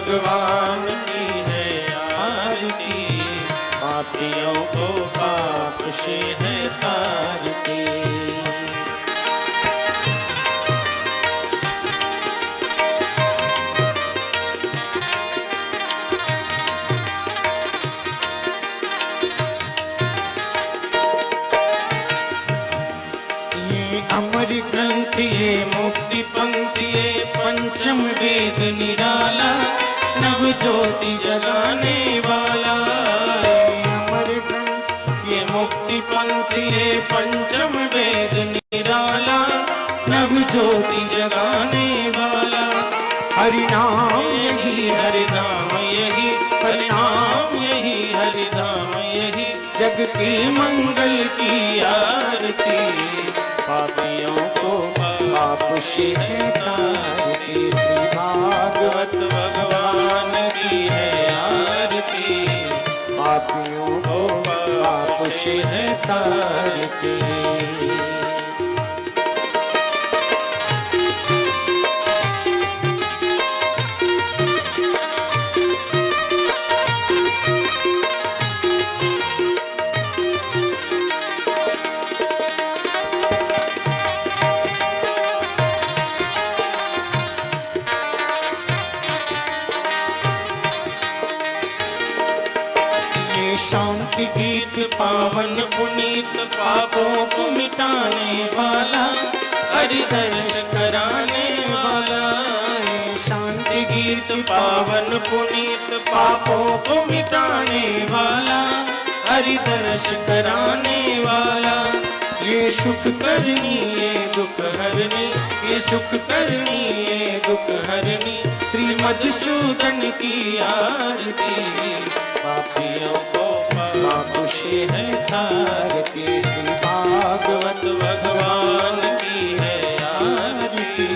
भगवान की है आरती, पापियों को पाप से है तारती। अमर ग्रंथ ये मुक्ति पंक्ति ये पंचम वेद निराला, नव ज्योति जगाने वाला। अमर ग्रंथ ये मुक्ति पंक्ति ये पंचम वेद निराला, नव ज्योति जगाने वाला। हरि नाम यही हरि नाम यही हरि नाम यही हरि नाम यही, जग की मंगल की आरती, पापियों को पाप से है तारती। श्री भागवत भगवान की है आरती, पापियों को पाप से है तारती। शांति गीत पावन पुनीत, पापों को मिटाने वाला, हरिदर्श कराने वाला। शांति गीत पावन पुनीत, पापों को मिटाने वाला, हरिदर्श कराने वाला। ये सुख करनी ये दुख हरनी, ये सुख करनी ये दुख हरनी, श्री मधुसूदन की आरती, पापियों को पाप से है तारती। श्री भागवत भगवान की है आरती,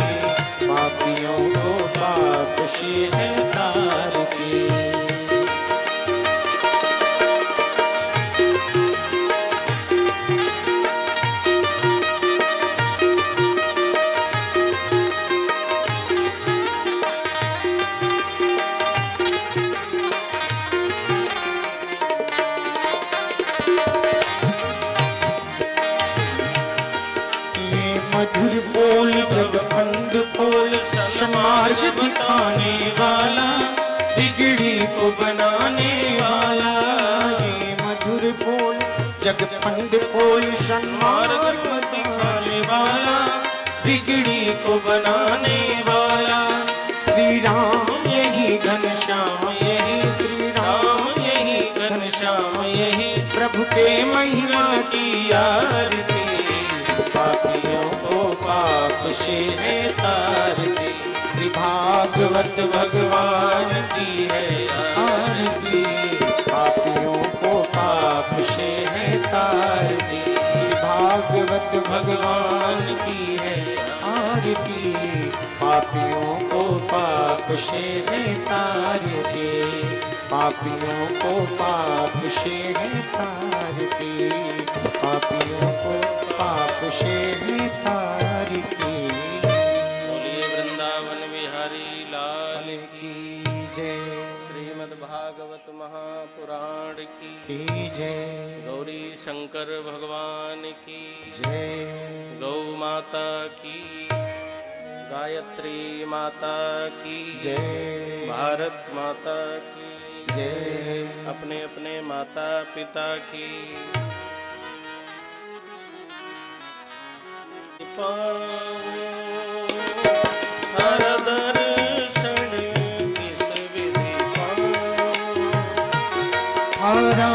पापियों को पाप से है तारती। मधुर बोल जग खंड खोल, सन्मार्ग दिखाने वाला, बिगड़ी को बनाने वाला। ये मधुर बोल जग खंड खोल, सन्मार्ग दिखाने वाला, बिगड़ी को बनाने वाला। श्री राम यही घनश्याम यही, श्री राम यही घनश्याम यही, प्रभु के महिमा की आरती, पापियों को पाप से है तारती। श्री भागवत भगवान की है आरती, पापियों को पाप से है तारती। श्री भागवत भगवान की है आरती, पापियों को पाप से है तारती, पापियों को पाप से है तारती, पापियों को पाप से है तारती। बोलिए वृंदावन बिहारी लाल की जय। श्रीमद् भागवत महापुराण की जय। गौरी शंकर भगवान की जय। गौ माता की, गायत्री माता की जय। भारत माता की जय। अपने अपने माता पिता की हर दर्शन किस विधि हरा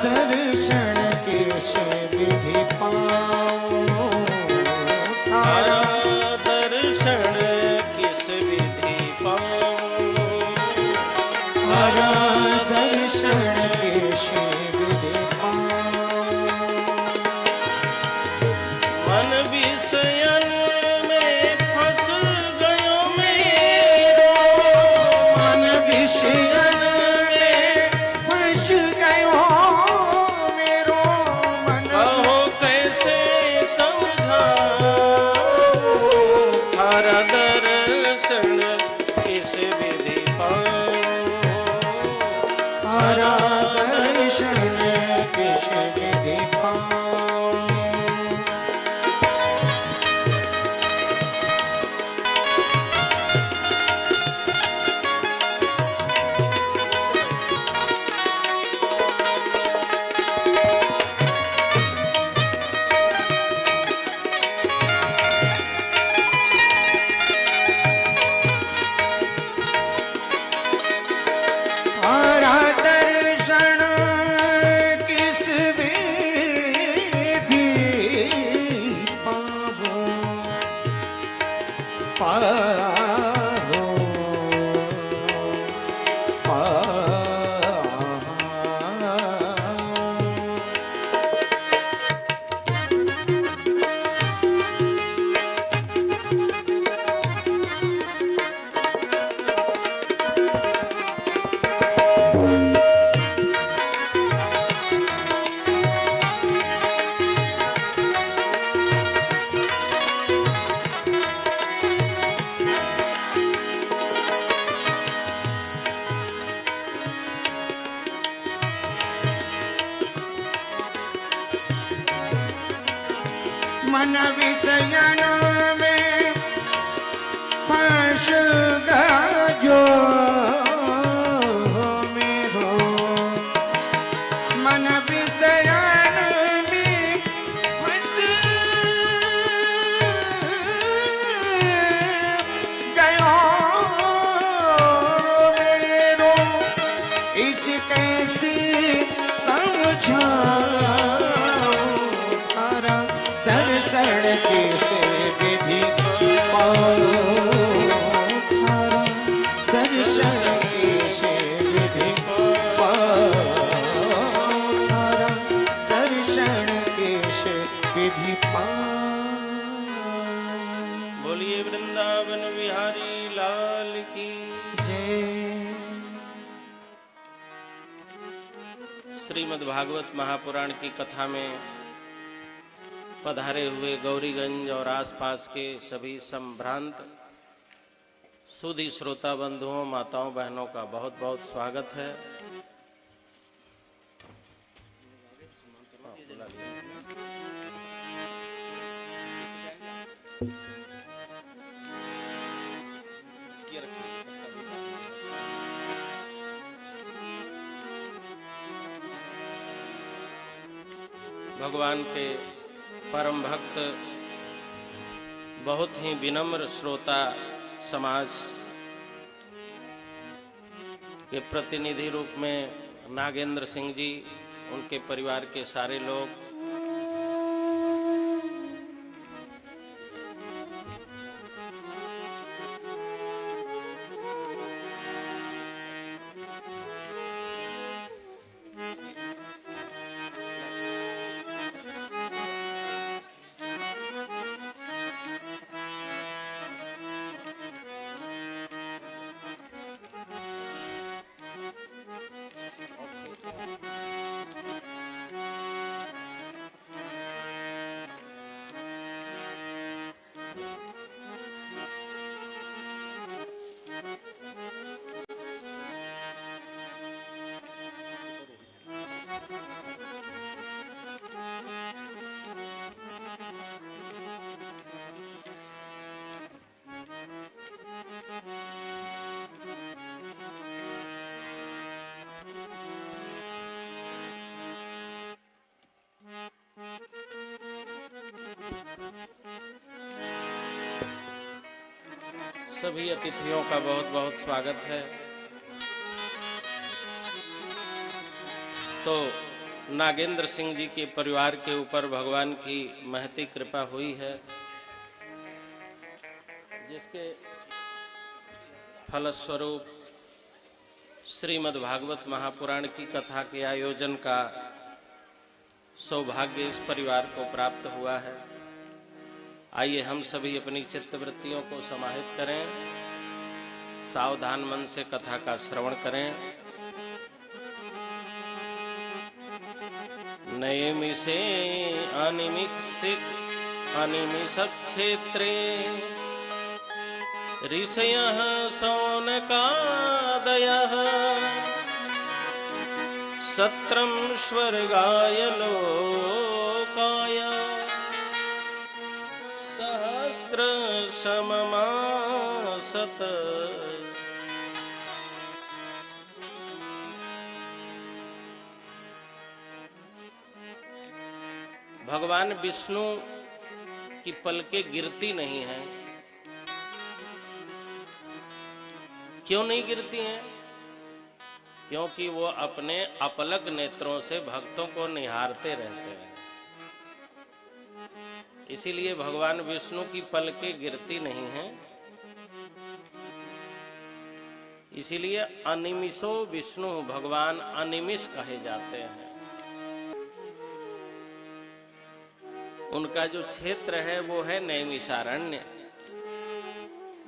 दर्शन किस विधि पाऊं, हरा दर्शन किस विधि पाऊं, हरा दर्शन किस विधि पाऊं। मन विषयन में फंस गयो पारो मन विषयन में फंस गयो मेरो मन विषयन में फंस गयो मेरो इस कैसे समझाऊं दर्शन कैसे विधि पाऊं थारा दर्शन कैसे विधि पाऊं थारा दर्शन कैसे विधि पाऊं। बोलिए वृंदावन बिहारी लाल की जय। श्रीमद् भागवत महापुराण की कथा में पधारे हुए गौरीगंज और आसपास के सभी संभ्रांत सुधी श्रोता बंधुओं माताओं बहनों का बहुत बहुत स्वागत है। भगवान के परम भक्त बहुत ही विनम्र श्रोता समाज के प्रतिनिधि रूप में नागेंद्र सिंह जी, उनके परिवार के सारे लोग, सभी अतिथियों का बहुत बहुत स्वागत है। तो नागेंद्र सिंह जी के परिवार के ऊपर भगवान की महती कृपा हुई है, जिसके फलस्वरूप श्रीमद् भागवत महापुराण की कथा के आयोजन का सौभाग्य इस परिवार को प्राप्त हुआ है। आइए हम सभी अपनी चित्तवृत्तियों को समाहित करें, सावधान मन से कथा का श्रवण करें। नैमिषे अनिमिषत् क्षेत्रे ऋषयः शौनकादयः सत्रं स्वर्गाय लोकाय सहस्रशममासत। भगवान विष्णु की पलकें गिरती नहीं हैं। क्यों नहीं गिरती हैं? क्योंकि वो अपने अपलक नेत्रों से भक्तों को निहारते रहते हैं। इसीलिए भगवान विष्णु की पलकें गिरती नहीं हैं। इसीलिए अनिमिषो विष्णु, भगवान अनिमिष कहे जाते हैं। उनका जो क्षेत्र है वो है नैमिषारण्य।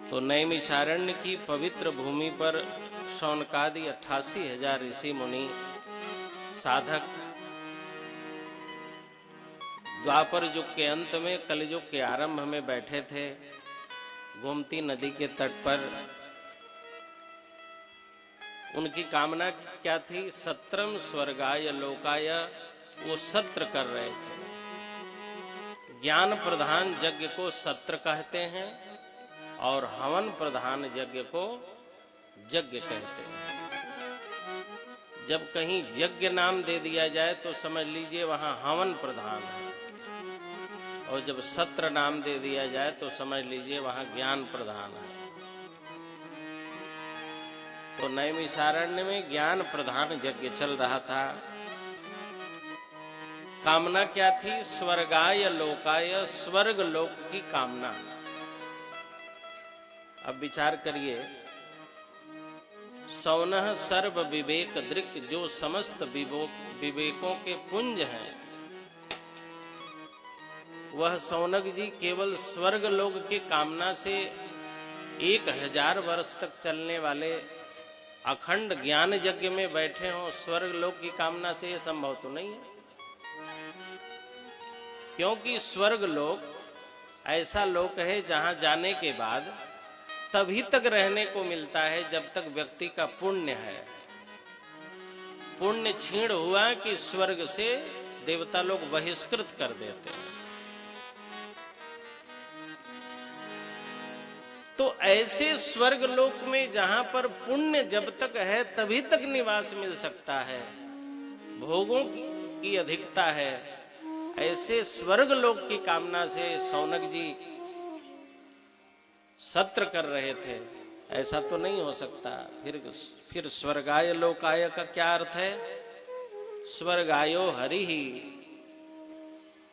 तो नैमिषारण्य की पवित्र भूमि पर शौनकादि 88,000 ऋषि मुनि साधक द्वापर युग के अंत में कलयुग के आरंभ में बैठे थे गोमती नदी के तट पर। उनकी कामना क्या थी? सत्रम स्वर्गाय लोकाय, वो सत्र कर रहे थे। ज्ञान प्रधान यज्ञ को सत्र कहते हैं और हवन प्रधान यज्ञ को यज्ञ कहते हैं। जब कहीं यज्ञ नाम दे दिया जाए तो समझ लीजिए वहां हवन प्रधान है, और जब सत्र नाम दे दिया जाए तो समझ लीजिए वहां ज्ञान प्रधान है। तो नैमिषारण्य में ज्ञान प्रधान यज्ञ चल रहा था। कामना क्या थी? स्वर्गाय लोकाय, स्वर्ग लोक की कामना। अब विचार करिए, सौनः सर्व विवेक दृक्, जो समस्त विवेकों के पुंज हैं, वह सौनक जी केवल स्वर्ग लोक की कामना से 1000 वर्ष तक चलने वाले अखंड ज्ञान यज्ञ में बैठे हों। स्वर्ग लोक की कामना से यह संभव तो नहीं है, क्योंकि स्वर्ग लोक ऐसा लोक है जहां जाने के बाद तभी तक रहने को मिलता है जब तक व्यक्ति का पुण्य है। पुण्य क्षीण हुआ कि स्वर्ग से देवता लोग बहिष्कृत कर देते हैं। तो ऐसे स्वर्ग लोक में जहां पर पुण्य जब तक है तभी तक निवास मिल सकता है, भोगों की अधिकता है, ऐसे स्वर्ग लोक की कामना से सौनक जी सत्र कर रहे थे। ऐसा तो नहीं हो सकता। फिर स्वर्गाय लोकाय का क्या अर्थ है? स्वर्गायो हरि ही।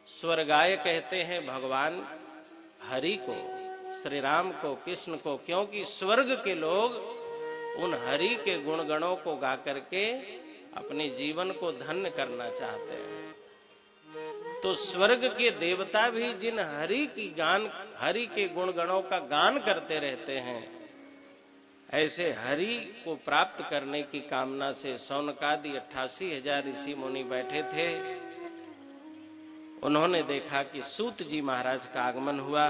स्वर्गाय कहते हैं भगवान हरि को, श्री राम को, कृष्ण को, क्योंकि स्वर्ग के लोग उन हरि के गुणगणों को गा करके अपने जीवन को धन्य करना चाहते हैं। तो स्वर्ग के देवता भी जिन हरि के गुणगणों का गान करते रहते हैं, ऐसे हरि को प्राप्त करने की कामना से सौनकादि 88,000 ऋषि मुनि बैठे थे। उन्होंने देखा कि सूत जी महाराज का आगमन हुआ।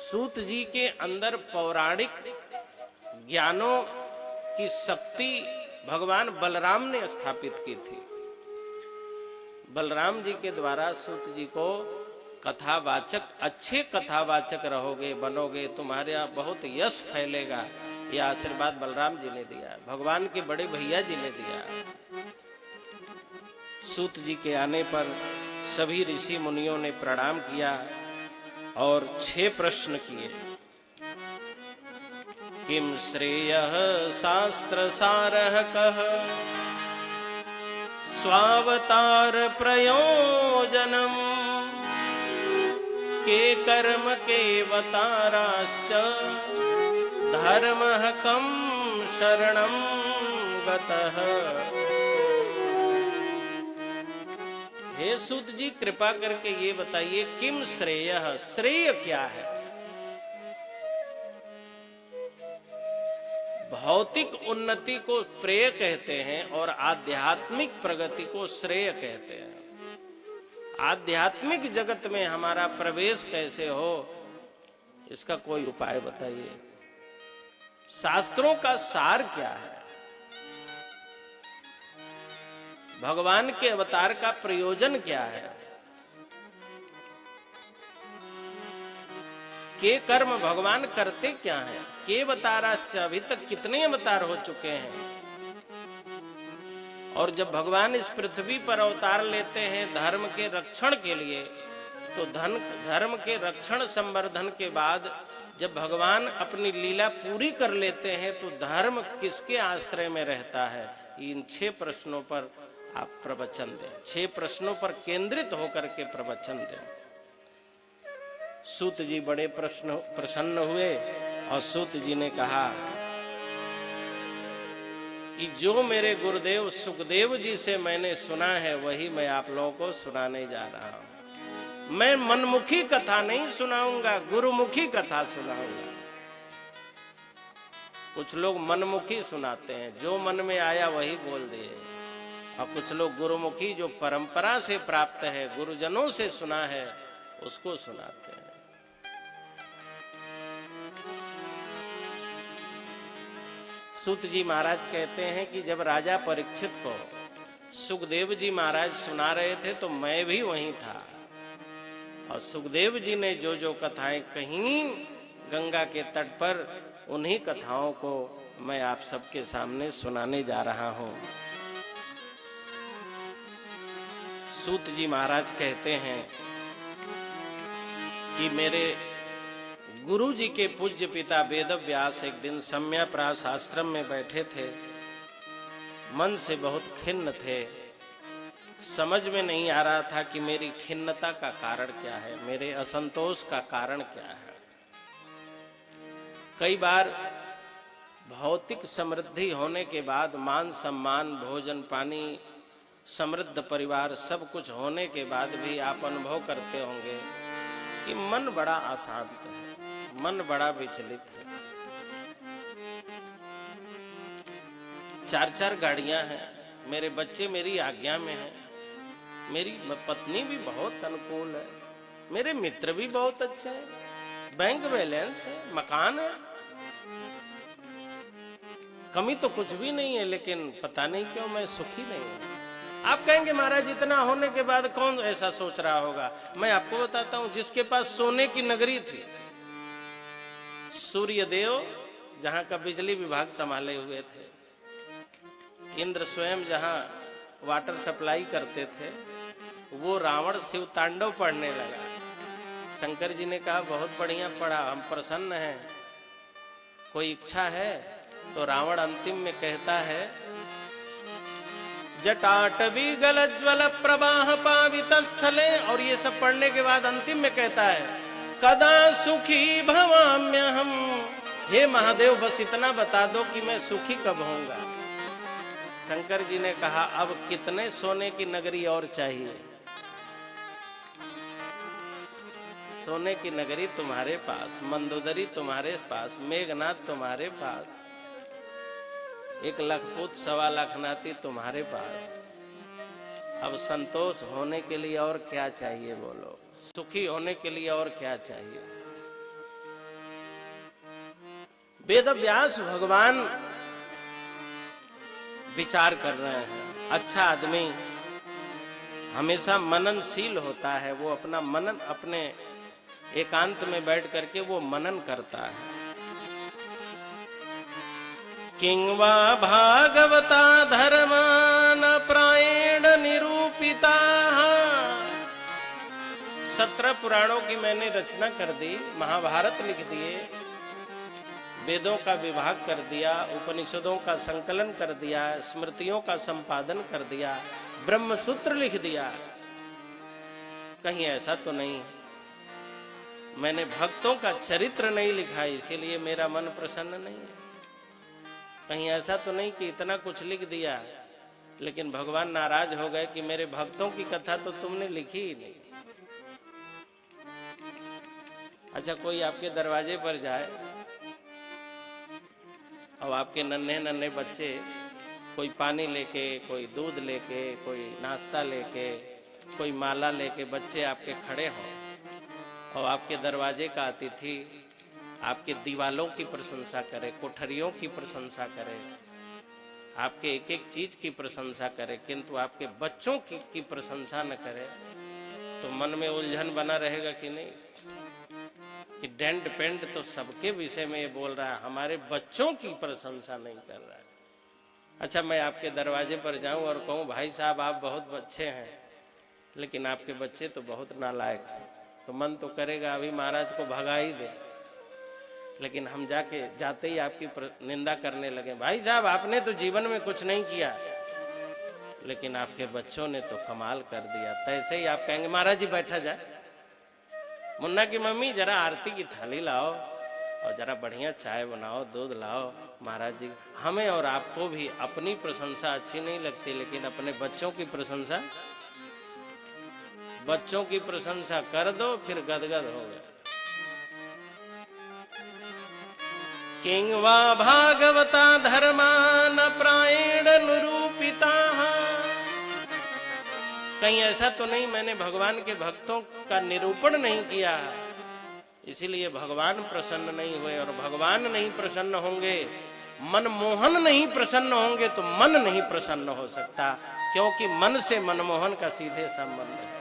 सूत जी के अंदर पौराणिक ज्ञानों की शक्ति भगवान बलराम ने स्थापित की थी। बलराम जी के द्वारा सूत जी को कथावाचक, अच्छे कथावाचक रहोगे, बनोगे, तुम्हारे यहाँ बहुत यश फैलेगा, यह आशीर्वाद बलराम जी ने दिया, भगवान के बड़े भैया जी ने दिया। सूत जी के आने पर सभी ऋषि मुनियों ने प्रणाम किया और 6 प्रश्न किए। किम श्रेयः शास्त्र सारः कः, स्वावतार प्रयोजनम, के कर्म के वताराश्च, धर्मः कं शरणं गतः। हे सूत जी, कृपा करके ये बताइए, किम श्रेयः, श्रेय क्या है? भौतिक उन्नति को प्रेय कहते हैं और आध्यात्मिक प्रगति को श्रेय कहते हैं। आध्यात्मिक जगत में हमारा प्रवेश कैसे हो, इसका कोई उपाय बताइए। शास्त्रों का सार क्या है? भगवान के अवतार का प्रयोजन क्या है? के कर्म भगवान करते क्या हैं? के अवताराश्च, अभी तक कितने अवतार हो चुके हैं? और जब भगवान इस पृथ्वी पर अवतार लेते हैं धर्म के रक्षण के लिए, तो धर्म के रक्षण संवर्धन के बाद जब भगवान अपनी लीला पूरी कर लेते हैं तो धर्म किसके आश्रय में रहता है? इन 6 प्रश्नों पर आप प्रवचन दें। 6 प्रश्नों पर केंद्रित होकर के प्रवचन दें। सूत जी बड़े प्रसन्न हुए और सूत जी ने कहा कि जो मेरे गुरुदेव सुखदेव जी से मैंने सुना है वही मैं आप लोगों को सुनाने जा रहा हूं। मैं मनमुखी कथा नहीं सुनाऊंगा, गुरुमुखी कथा सुनाऊंगा। कुछ लोग मनमुखी सुनाते हैं, जो मन में आया वही बोल दिए, और कुछ लोग गुरुमुखी जो परंपरा से प्राप्त है, गुरुजनों से सुना है, उसको सुनाते हैं। सूत जी महाराज कहते हैं कि जब राजा परीक्षित को सुखदेव जी महाराज सुना रहे थे तो मैं भी वहीं था, और सुखदेव जी ने जो जो कथाएं कहीं गंगा के तट पर, उन्हीं कथाओं को मैं आप सबके सामने सुनाने जा रहा हूं। सूत जी महाराज कहते हैं कि मेरे गुरु जी के पूज्य पिता वेद व्यास एक दिन सम्यप्रास आश्रम में बैठे थे, मन से बहुत खिन्न थे। समझ में नहीं आ रहा था कि मेरी खिन्नता का कारण क्या है, मेरे असंतोष का कारण क्या है। कई बार भौतिक समृद्धि होने के बाद, मान सम्मान, भोजन पानी, समृद्ध परिवार, सब कुछ होने के बाद भी आप अनुभव करते होंगे कि मन बड़ा अशांत है, मन बड़ा विचलित है। 4-4 गाड़ियां हैं, मेरे बच्चे मेरी आज्ञा में हैं, मेरी पत्नी भी बहुत अनुकूल है, मेरे मित्र भी बहुत अच्छे हैं, बैंक बैलेंस है, मकान है, कमी तो कुछ भी नहीं है, लेकिन पता नहीं क्यों मैं सुखी नहीं हूं। आप कहेंगे महाराज इतना होने के बाद कौन ऐसा सोच रहा होगा? मैं आपको बताता हूं, जिसके पास सोने की नगरी थी, सूर्यदेव जहां का बिजली विभाग संभाले हुए थे, इंद्र स्वयं जहां वाटर सप्लाई करते थे, वो रावण शिव तांडव पढ़ने लगा। शंकर जी ने कहा बहुत बढ़िया पढ़ा, हम प्रसन्न हैं, कोई इच्छा है? तो रावण अंतिम में कहता है, जटाटवी गलज्वल प्रवाह पावित स्थले, और ये सब पढ़ने के बाद अंतिम में कहता है, कदा सुखी भवाम्य हम। हे महादेव बस इतना बता दो कि मैं सुखी कब होऊंगा। शंकर जी ने कहा, अब कितने सोने की नगरी और चाहिए? सोने की नगरी तुम्हारे पास, मंदोदरी तुम्हारे पास, मेघनाथ तुम्हारे पास, 1 लाख पुत 1.25 लाख नाती तुम्हारे पास। अब संतोष होने के लिए और क्या चाहिए बोलो? सुखी होने के लिए और क्या चाहिए? वेद व्यास भगवान विचार कर रहे हैं। अच्छा आदमी हमेशा मननशील होता है, वो अपना मनन अपने एकांत में बैठ करके वो मनन करता है। किंवा भागवता धर्मान प्रायण निरूपिता। 17 पुराणों की मैंने रचना कर दी, महाभारत लिख दिए, वेदों का विभाग कर दिया, उपनिषदों का संकलन कर दिया, स्मृतियों का संपादन कर दिया, ब्रह्मसूत्र लिख दिया। कहीं ऐसा तो नहीं मैंने भक्तों का चरित्र नहीं लिखा इसीलिए मेरा मन प्रसन्न नहीं है? कहीं ऐसा तो नहीं कि इतना कुछ लिख दिया लेकिन भगवान नाराज हो गए कि मेरे भक्तों की कथा तो तुमने लिखी ही नहीं? अच्छा, कोई आपके दरवाजे पर जाए और आपके नन्हे नन्हे बच्चे कोई पानी लेके, कोई दूध लेके, कोई नाश्ता लेके, कोई माला लेके बच्चे आपके खड़े हों और आपके दरवाजे का अतिथि आपके दीवालों की प्रशंसा करे, कोठरियों की प्रशंसा करे, आपके एक एक चीज की प्रशंसा करे, किंतु आपके बच्चों की प्रशंसा न करे, तो मन में उलझन बना रहेगा कि नहीं कि डेंट पेंट तो सबके विषय में ये बोल रहा है, हमारे बच्चों की प्रशंसा नहीं कर रहा है। अच्छा, मैं आपके दरवाजे पर जाऊं और कहूं भाई साहब आप बहुत अच्छे हैं लेकिन आपके बच्चे तो बहुत नालायक हैं, तो मन तो करेगा अभी महाराज को भगा ही दे, लेकिन हम जाते ही आपकी निंदा करने लगे, भाई साहब आपने तो जीवन में कुछ नहीं किया लेकिन आपके बच्चों ने तो कमाल कर दिया। तैसे ही आप कहेंगे महाराज जी बैठा जाए, मुन्ना की मम्मी जरा आरती की थाली लाओ, और जरा बढ़िया चाय बनाओ, दूध लाओ। महाराज जी, हमें और आपको भी अपनी प्रशंसा अच्छी नहीं लगती, लेकिन अपने बच्चों की प्रशंसा कर दो, फिर गदगद हो गए। किंवा भागवता धर्मान प्रायण निरूपिता। कहीं ऐसा तो नहीं मैंने भगवान के भक्तों का निरूपण नहीं किया, इसीलिए भगवान प्रसन्न नहीं हुए। और भगवान नहीं प्रसन्न होंगे, मनमोहन नहीं प्रसन्न होंगे तो मन नहीं प्रसन्न हो सकता, क्योंकि मन से मनमोहन का सीधे संबंध है।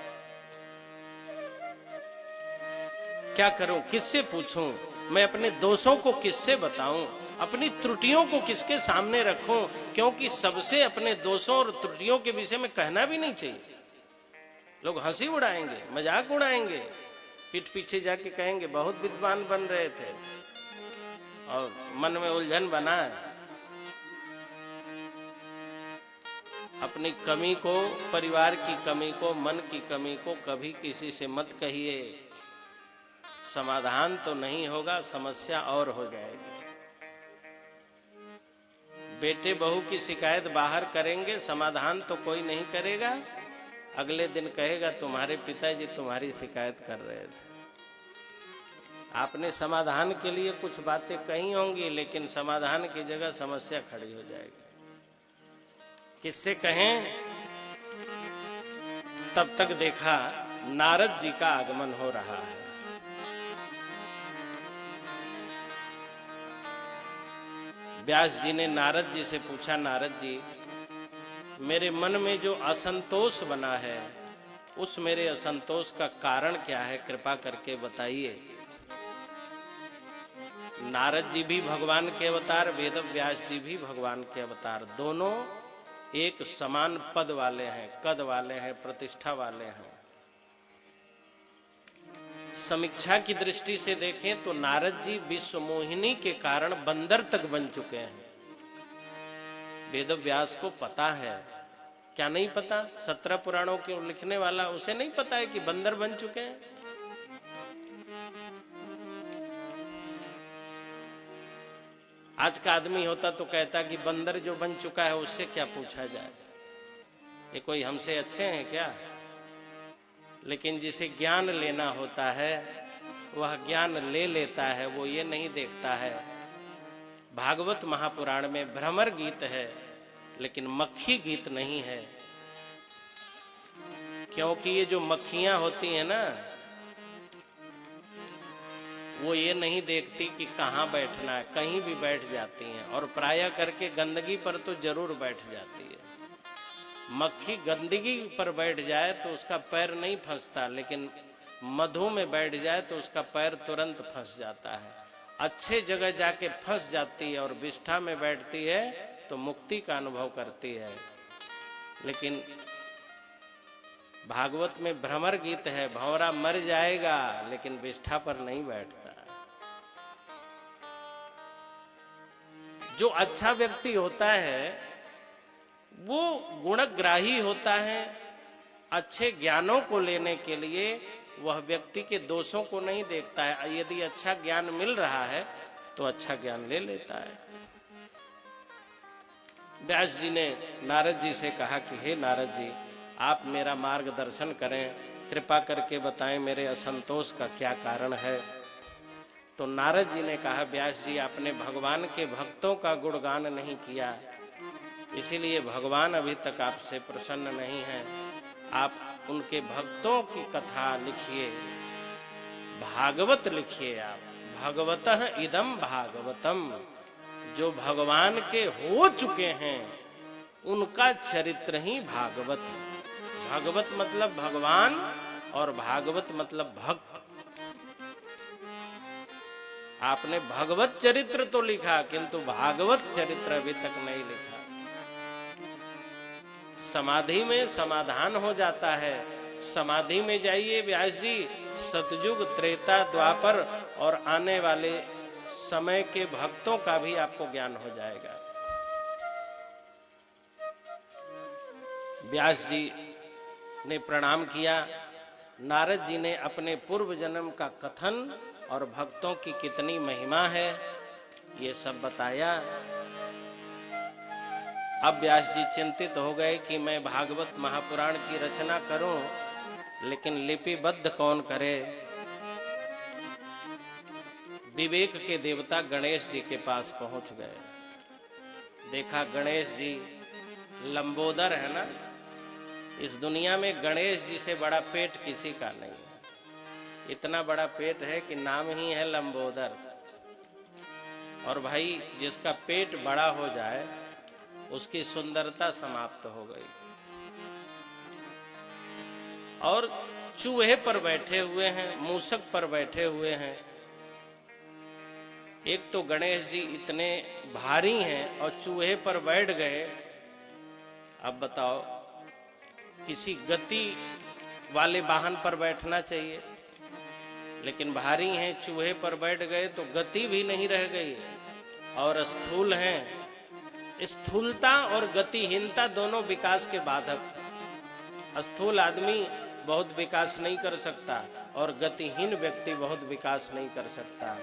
क्या करूं, किससे पूछूं, मैं अपने दोषों को किससे बताऊं, अपनी त्रुटियों को किसके सामने रखूं, क्योंकि सबसे अपने दोषों और त्रुटियों के विषय में कहना भी नहीं चाहिए। लोग हंसी उड़ाएंगे, मजाक उड़ाएंगे, पीठ पीछे जाके कहेंगे बहुत विद्वान बन रहे थे, और मन में उलझन बना है। अपनी कमी को, परिवार की कमी को, मन की कमी को कभी किसी से मत कहिए, समाधान तो नहीं होगा, समस्या और हो जाएगी। बेटे बहू की शिकायत बाहर करेंगे, समाधान तो कोई नहीं करेगा, अगले दिन कहेगा तुम्हारे पिताजी तुम्हारी शिकायत कर रहे थे। आपने समाधान के लिए कुछ बातें कही होंगी, लेकिन समाधान की जगह समस्या खड़ी हो जाएगी। किससे कहें? तब तक देखा नारद जी का आगमन हो रहा है। व्यास जी ने नारद जी से पूछा, नारद जी, मेरे मन में जो असंतोष बना है, उस मेरे असंतोष का कारण क्या है, कृपा करके बताइए। नारद जी भी भगवान के अवतार, वेद व्यास जी भी भगवान के अवतार, दोनों एक समान पद वाले हैं, कद वाले हैं, प्रतिष्ठा वाले हैं। समीक्षा की दृष्टि से देखें तो नारद जी विश्व मोहिनी के कारण बंदर तक बन चुके हैं। वेद व्यास को पता है, क्या नहीं पता? 17 पुराणों के लिखने वाला, उसे नहीं पता है कि बंदर बन चुके हैं। आज का आदमी होता तो कहता कि बंदर जो बन चुका है उससे क्या पूछा जाए, ये कोई हमसे अच्छे हैं क्या? लेकिन जिसे ज्ञान लेना होता है वह ज्ञान ले लेता है, वो ये नहीं देखता है। भागवत महापुराण में भ्रमर गीत है, लेकिन मक्खी गीत नहीं है, क्योंकि ये जो मक्खियां होती हैं ना, वो ये नहीं देखती कि कहाँ बैठना है, कहीं भी बैठ जाती हैं, और प्रायः करके गंदगी पर तो जरूर बैठ जाती है। मक्खी गंदगी पर बैठ जाए तो उसका पैर नहीं फंसता, लेकिन मधु में बैठ जाए तो उसका पैर तुरंत फंस जाता है। अच्छे जगह जाके फंस जाती है और विष्ठा में बैठती है तो मुक्ति का अनुभव करती है। लेकिन भागवत में भ्रमर गीत है, भंवरा मर जाएगा लेकिन विष्ठा पर नहीं बैठता। जो अच्छा व्यक्ति होता है वो गुणग्राही होता है। अच्छे ज्ञानों को लेने के लिए वह व्यक्ति के दोषों को नहीं देखता है। यदि अच्छा ज्ञान मिल रहा है तो अच्छा ज्ञान ले लेता है। व्यास जी ने नारद जी से कहा कि हे नारद जी, आप मेरा मार्गदर्शन करें, कृपा करके बताएं मेरे असंतोष का क्या कारण है। तो नारद जी ने कहा, व्यास जी आपने भगवान के भक्तों का गुणगान नहीं किया, इसीलिए भगवान अभी तक आपसे प्रसन्न नहीं है। आप उनके भक्तों की कथा लिखिए, भागवत लिखिए। आप भगवतः इदम भागवतम, जो भगवान के हो चुके हैं उनका चरित्र ही भागवत है। भागवत मतलब भगवान और भागवत मतलब भक्त। आपने भगवत चरित्र तो लिखा किंतु भागवत चरित्र अभी तक नहीं लिखा। समाधि में समाधान हो जाता है। समाधि में जाइए व्यास जी, सतयुग, त्रेता, द्वापर और आने वाले समय के भक्तों का भी आपको ज्ञान हो जाएगा। व्यास जी ने प्रणाम किया। नारद जी ने अपने पूर्व जन्म का कथन और भक्तों की कितनी महिमा है, ये सब बताया। अब व्यास जी चिंतित हो गए कि मैं भागवत महापुराण की रचना करूं, लेकिन लिपिबद्ध कौन करे। विवेक के देवता गणेश जी के पास पहुंच गए। देखा गणेश जी लंबोदर है ना, इस दुनिया में गणेश जी से बड़ा पेट किसी का नहीं है। इतना बड़ा पेट है कि नाम ही है लंबोदर। और भाई जिसका पेट बड़ा हो जाए उसकी सुंदरता समाप्त हो गई। और चूहे पर बैठे हुए हैं, मूसक पर बैठे हुए हैं। एक तो गणेश जी इतने भारी हैं और चूहे पर बैठ गए। अब बताओ, किसी गति वाले वाहन पर बैठना चाहिए, लेकिन भारी हैं, चूहे पर बैठ गए तो गति भी नहीं रह गई। और स्थूल हैं। स्थूलता और गतिहीनता दोनों विकास के बाधक हैं। स्थूल आदमी बहुत विकास नहीं कर सकता और गतिहीन व्यक्ति बहुत विकास नहीं कर सकता।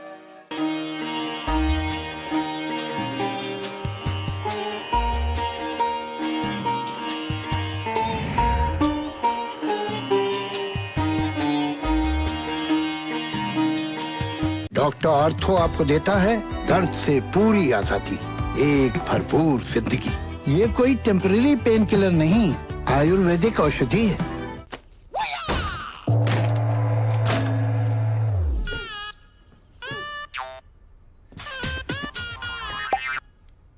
डॉक्टर आर्थो आपको देता है दर्द से पूरी आजादी, एक भरपूर जिंदगी। ये कोई टेम्परेरी पेन किलर नहीं, आयुर्वेदिक औषधि है।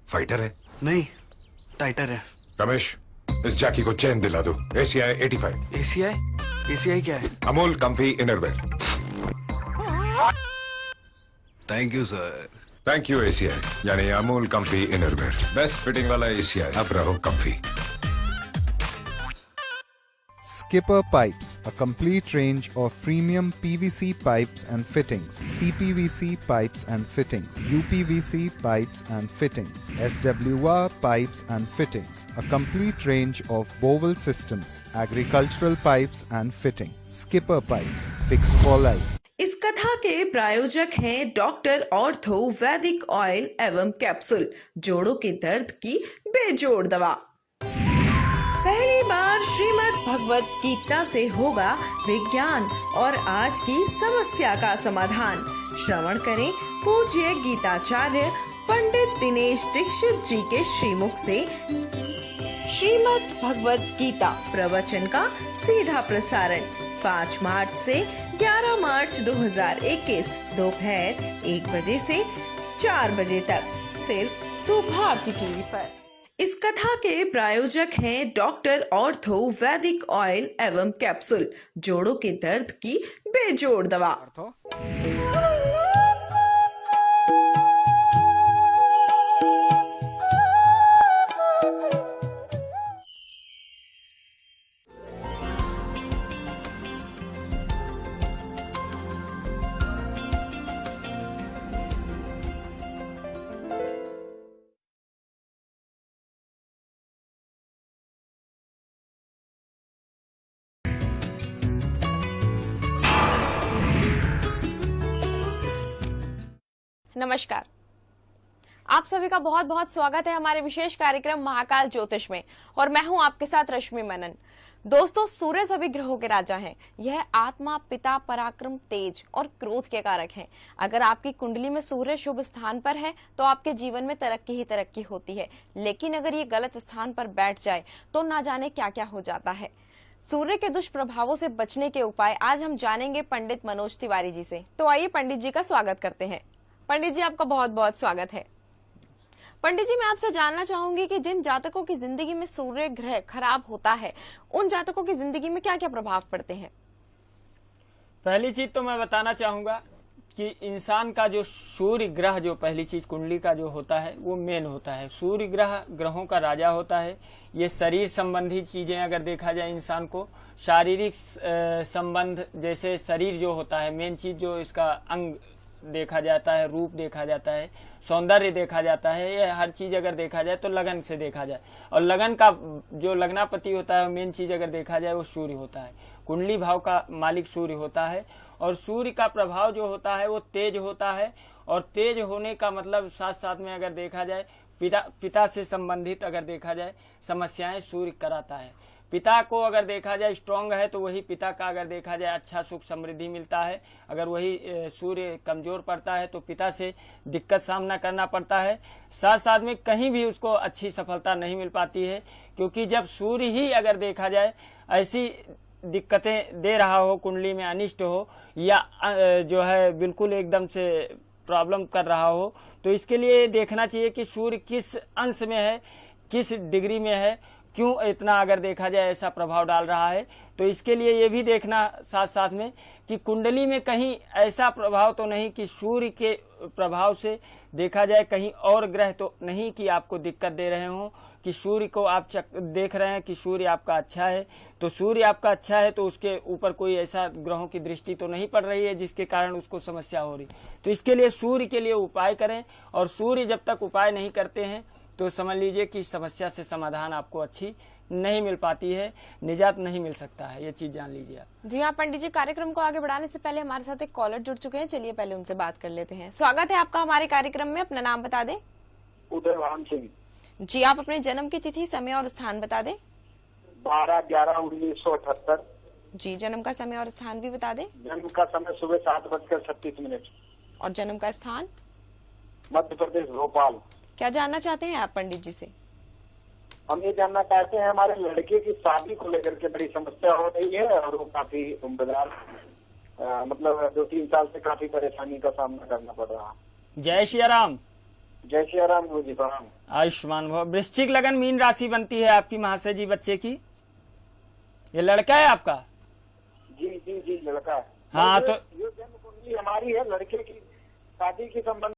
फाइटर है? नहीं, टाइटर है। रमेश, इस जैकी को चैन दिला दो। ACI 85। ACI क्या है? Amul comfy innerwear. Thank you sir. Thank you ACI, यानी Amul comfy innerwear. Best fitting वाला ACI। अब रहो comfy. Skipper Pipes, a complete range of premium PVC pipes and fittings, CPVC pipes and fittings, UPVC pipes and fittings, SWR pipes and fittings, a complete range of bowel systems, agricultural pipes and fitting. Skipper Pipes, fixed for life. इस कथा के प्रायोजक हैं doctor ortho वैदिक oil एवं capsule, जोड़ों के दर्द की बेजोड़ दवा। पहली बार श्रीमद् भगवत गीता से होगा विज्ञान और आज की समस्या का समाधान। श्रवण करें पूज्य गीताचार्य पंडित दिनेश दीक्षित जी के श्रीमुख से श्रीमद् भगवत गीता प्रवचन का सीधा प्रसारण 5 मार्च से 11 मार्च 2021 दोपहर 1 बजे से 4 बजे तक, सिर्फ सुभारती टीवी पर। इस कथा के प्रायोजक हैं डॉक्टर ऑर्थो वैदिक ऑयल एवं कैप्सूल, जोड़ों के दर्द की बेजोड़ दवा। नमस्कार, आप सभी का बहुत बहुत स्वागत है हमारे विशेष कार्यक्रम महाकाल ज्योतिष में, और मैं हूं आपके साथ रश्मि मेनन। दोस्तों, सूर्य सभी ग्रहों के राजा हैं। यह आत्मा, पिता, पराक्रम, तेज और क्रोध के कारक हैं। अगर आपकी कुंडली में सूर्य शुभ स्थान पर है तो आपके जीवन में तरक्की ही तरक्की होती है, लेकिन अगर ये गलत स्थान पर बैठ जाए तो ना जाने क्या क्या हो जाता है। सूर्य के दुष्प्रभावों से बचने के उपाय आज हम जानेंगे पंडित मनोज तिवारी जी से। तो आइए पंडित जी का स्वागत करते हैं। पंडित जी, आपका बहुत बहुत स्वागत है। पंडित जी, मैं आपसे जानना चाहूंगी कि जिन जातकों की जिंदगी में सूर्य ग्रह खराब होता है, उन जातकों की जिंदगी में क्या क्या प्रभाव पड़ते हैं? पहली चीज तो मैं बताना चाहूंगा कि इंसान का जो सूर्य ग्रह, जो पहली चीज कुंडली का जो होता है वो मेन होता है। सूर्य ग्रह ग्रहों का राजा होता है। ये शरीर संबंधी चीजें अगर देखा जाए, इंसान को शारीरिक संबंध, जैसे शरीर जो होता है, मेन चीज जो इसका अंग देखा जाता है, रूप देखा जाता है, सौंदर्य देखा जाता है, ये हर चीज अगर देखा जाए तो लगन से देखा जाए। और लगन का जो लग्नापति होता है, मेन चीज अगर देखा जाए वो सूर्य होता है। कुंडली भाव का मालिक सूर्य होता है। और सूर्य का प्रभाव जो होता है वो तेज होता है, और तेज होने का मतलब साथ साथ में अगर देखा जाए पिता से संबंधित अगर देखा जाए समस्याएं सूर्य कराता है। पिता को अगर देखा जाए स्ट्रांग है तो वही पिता का अगर देखा जाए अच्छा सुख समृद्धि मिलता है। अगर वही सूर्य कमजोर पड़ता है तो पिता से दिक्कत सामना करना पड़ता है। साथ साथ में कहीं भी उसको अच्छी सफलता नहीं मिल पाती है, क्योंकि जब सूर्य ही अगर देखा जाए ऐसी दिक्कतें दे रहा हो, कुंडली में अनिष्ट हो या जो है बिल्कुल एकदम से प्रॉब्लम कर रहा हो, तो इसके लिए देखना चाहिए कि सूर्य किस अंश में है, किस डिग्री में है, क्यों इतना अगर देखा जाए ऐसा प्रभाव डाल रहा है। तो इसके लिए ये भी देखना साथ साथ में कि कुंडली में कहीं ऐसा प्रभाव तो नहीं कि सूर्य के प्रभाव से देखा जाए कहीं और ग्रह तो नहीं कि आपको दिक्कत दे रहे हों, कि सूर्य को आप देख रहे हैं कि सूर्य आपका अच्छा है, तो सूर्य आपका अच्छा है तो उसके ऊपर कोई ऐसा ग्रहों की दृष्टि तो नहीं पड़ रही है जिसके कारण उसको समस्या हो रही। तो इसके लिए सूर्य के लिए उपाय करें, और सूर्य जब तक उपाय नहीं करते हैं तो समझ लीजिए कि समस्या से समाधान आपको अच्छी नहीं मिल पाती है, निजात नहीं मिल सकता है, ये चीज जान लीजिए आप। जी हाँ पंडित जी, कार्यक्रम को आगे बढ़ाने से पहले हमारे साथ एक कॉलर जुड़ चुके हैं, चलिए पहले उनसे बात कर लेते हैं। स्वागत है आपका हमारे कार्यक्रम में, अपना नाम बता दें। उदयवान सिंह जी, आप अपने जन्म की तिथि, समय और स्थान बता दें। 12/11/1978। जी, जन्म का समय और स्थान भी बता दें। जन्म का समय सुबह 7:36। और जन्म का स्थान? मध्य प्रदेश, भोपाल। क्या जानना चाहते हैं आप पंडित जी से? हम ये जानना चाहते हैं, हमारे लड़के की शादी को लेकर के बड़ी समस्या हो रही है और वो काफी उम्रदार, मतलब 2-3 साल से काफी परेशानी का सामना करना पड़ रहा है। जय श्री राम। जय श्री राम गुरु जी, प्रणाम। आयुष्मान भव। वृश्चिक लगन मीन राशि बनती है आपकी महाशय जी बच्चे की। ये लड़का है आपका? जी जी जी, लड़का है। हाँ, तो ये जन्म कुंडली हमारी है, लड़के की शादी की संबंध